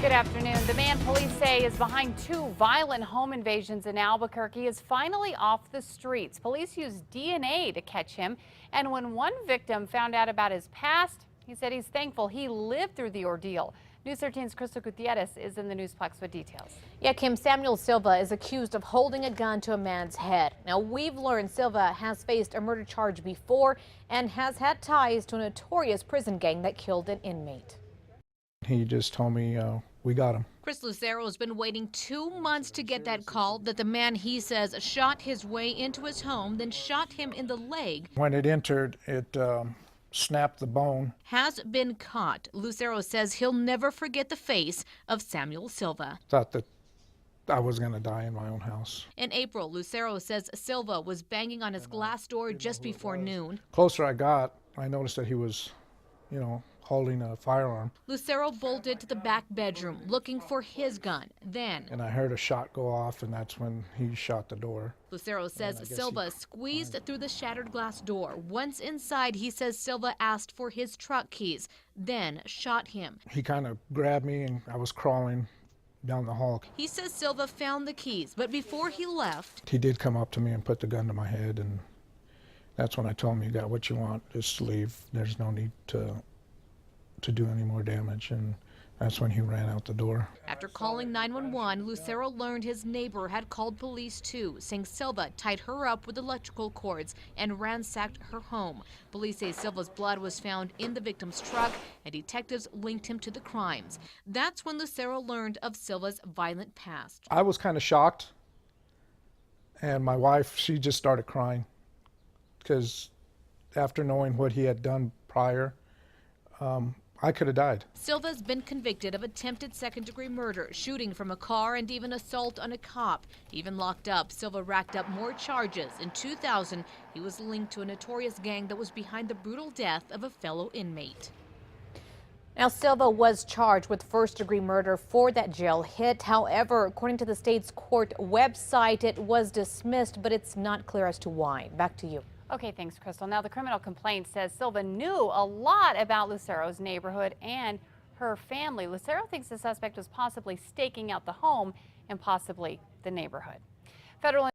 Good afternoon. The man police say is behind two violent home invasions in Albuquerque is finally off the streets. Police used DNA to catch him, and when one victim found out about his past, he said he's thankful he lived through the ordeal. News 13's Crystal Gutierrez is in the Newsplex with details. Yeah, Kim, Samuel Silva is accused of holding a gun to a man's head. Now, we've learned Silva has faced a murder charge before and has had ties to a notorious prison gang that killed an inmate. He just told me, we got him. Chris Lucero has been waiting 2 months to get that call that the man he says shot his way into his home, then shot him in the leg. When it entered, it snapped the bone. Has been caught. Lucero says he'll never forget the face of Samuel Silva. Thought that I was going to die in my own house. In April, Lucero says Silva was banging on his glass door just before noon. Closer I got, I noticed that he was, holding a firearm. Lucero bolted to the back bedroom looking for his gun. And I heard a shot go off, and that's when he shot the door. Lucero says Silva squeezed through the shattered glass door. Once inside, he says Silva asked for his truck keys, then shot him. He kind of grabbed me, and I was crawling down the hall. He says Silva found the keys, but before he left, he did come up to me and put the gun to my head, and that's when I told him, you got what you want, just leave. There's no need to do any more damage, and that's when he ran out the door. After calling 911, Lucero learned his neighbor had called police too, saying Silva tied her up with electrical cords and ransacked her home. Police say Silva's blood was found in the victim's truck, and detectives linked him to the crimes. That's when Lucero learned of Silva's violent past. I was kind of shocked, and my wife, she just started crying, because after knowing what he had done prior, I could have died. Silva's been convicted of attempted second-degree murder, shooting from a car, and even assault on a cop. Even locked up, Silva racked up more charges. In 2000, he was linked to a notorious gang that was behind the brutal death of a fellow inmate. Now, Silva was charged with first-degree murder for that jail hit. However, according to the state's court website, it was dismissed, but it's not clear as to why. Back to you. Okay, thanks, Crystal. Now, the criminal complaint says Silva knew a lot about Lucero's neighborhood and her family. Lucero thinks the suspect was possibly staking out the home and possibly the neighborhood. Federal